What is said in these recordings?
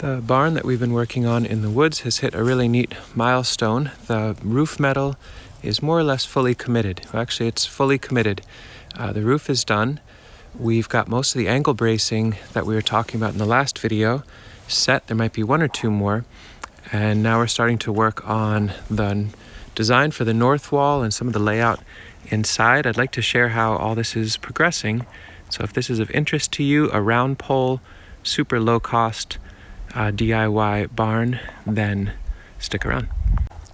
The barn that we've been working on in the woods has hit a really neat milestone. The roof metal is more or less fully committed. Actually, it's fully committed. The roof is done. We've got most of the angle bracing that we were talking about in the last video set. There might be one or two more. And now we're starting to work on the design for the north wall and some of the layout inside. I'd like to share how all this is progressing. So if this is of interest to you, a round pole, super low cost DIY barn, then stick around.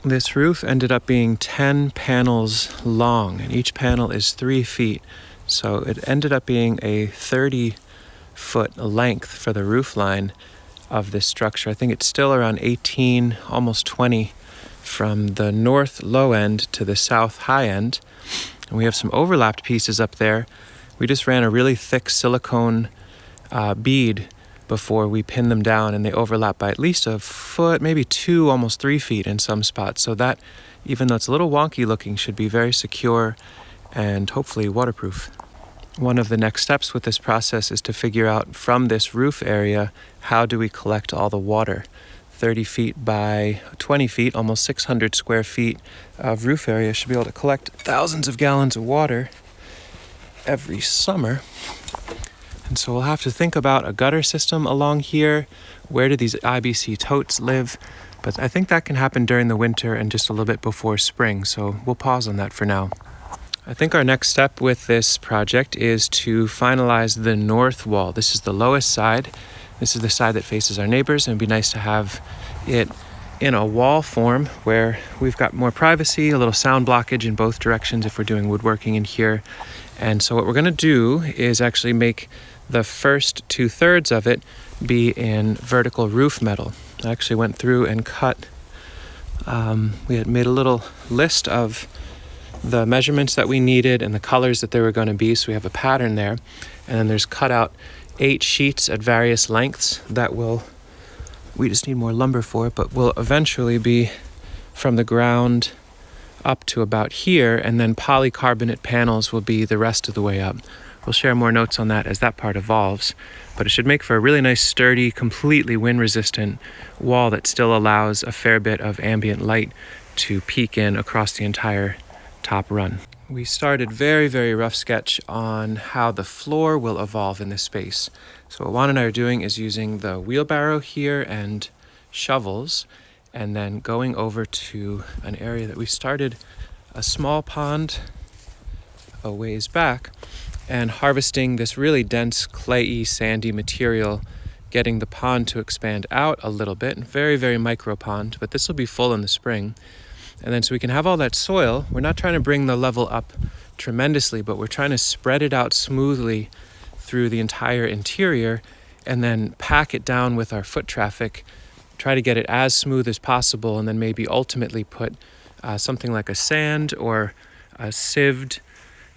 This roof ended up being 10 panels long, and each panel is 3 feet. So it ended up being a 30-foot length for the roof line of this structure. I think it's still around 18, almost 20 from the north low end to the south high end. And we have some overlapped pieces up there. We just ran a really thick silicone bead before we pin them down, and they overlap by at least a foot, maybe 2, almost 3 feet in some spots. So that, even though it's a little wonky looking, should be very secure and hopefully waterproof. One of the next steps with this process is to figure out from this roof area, how do we collect all the water? 30 feet by 20 feet, almost 600 square feet of roof area should be able to collect thousands of gallons of water every summer. And so we'll have to think about a gutter system along here. Where do these IBC totes live? But I think that can happen during the winter and just a little bit before spring. So we'll pause on that for now. I think our next step with this project is to finalize the north wall. This is the lowest side. This is the side that faces our neighbors, and it'd be nice to have it in a wall form where we've got more privacy, a little sound blockage in both directions if we're doing woodworking in here. And so what we're gonna do is actually make the first 2/3 of it be in vertical roof metal. I actually went through and cut, we had made a little list of the measurements that we needed and the colors that they were going to be, so we have a pattern there. And then there's cut out 8 sheets at various lengths that we just need more lumber for it, but will eventually be from the ground up to about here, and then polycarbonate panels will be the rest of the way up. We'll share more notes on that as that part evolves, but it should make for a really nice, sturdy, completely wind-resistant wall that still allows a fair bit of ambient light to peek in across the entire top run. We started very, very rough sketch on how the floor will evolve in this space. So what Juan and I are doing is using the wheelbarrow here and shovels, and then going over to an area that we started a small pond a ways back, and harvesting this really dense, clayey, sandy material, getting the pond to expand out a little bit, very, very micro pond, but this will be full in the spring. And then so we can have all that soil. We're not trying to bring the level up tremendously, but we're trying to spread it out smoothly through the entire interior and then pack it down with our foot traffic, try to get it as smooth as possible, and then maybe ultimately put something like a sand or a sieved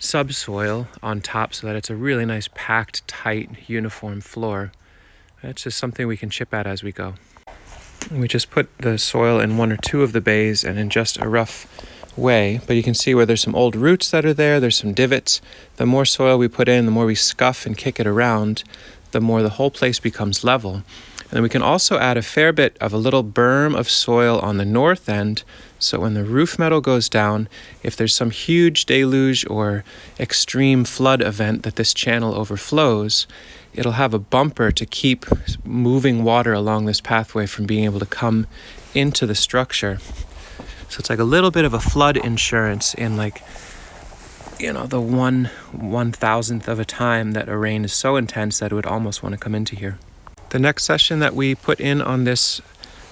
subsoil on top so that it's a really nice packed, tight, uniform floor. That's just something we can chip at as we go. We just put the soil in 1 or 2 of the bays and in just a rough way, but you can see where there's some old roots that are there, there's some divots. The more soil we put in, the more we scuff and kick it around, the more the whole place becomes level. And then we can also add a fair bit of a little berm of soil on the north end, so when the roof metal goes down, if there's some huge deluge or extreme flood event that this channel overflows, it'll have a bumper to keep moving water along this pathway from being able to come into the structure. So it's like a little bit of a flood insurance in, like, you know, the 1/1000th of a time that a rain is so intense that it would almost want to come into here. The next session that we put in on this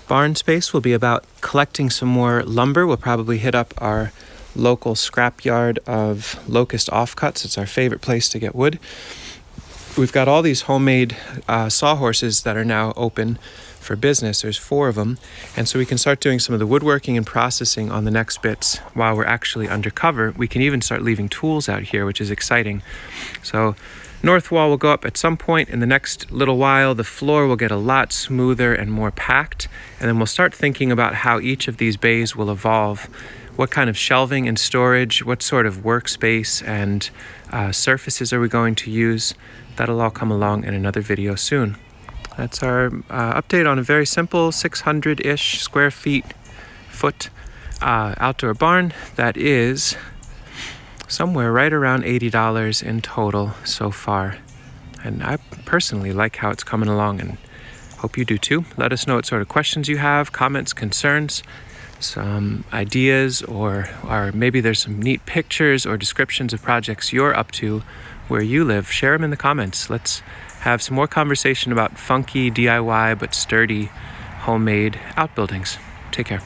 barn space will be about collecting some more lumber. We'll probably hit up our local scrapyard of locust offcuts. It's our favorite place to get wood. We've got all these homemade sawhorses that are now open for business. There's 4 of them. And so we can start doing some of the woodworking and processing on the next bits while we're actually undercover. We can even start leaving tools out here, which is exciting. So north wall will go up at some point in the next little while. The floor will get a lot smoother and more packed. And then we'll start thinking about how each of these bays will evolve. What kind of shelving and storage, what sort of workspace and surfaces are we going to use? That'll all come along in another video soon. That's our update on a very simple 600-ish square foot outdoor barn that is somewhere right around $80 in total so far. And I personally like how it's coming along, and hope you do too. Let us know what sort of questions you have, comments, concerns, some ideas, or maybe there's some neat pictures or descriptions of projects you're up to where you live. Share them in the comments. Let's have some more conversation about funky DIY but sturdy homemade outbuildings. Take care.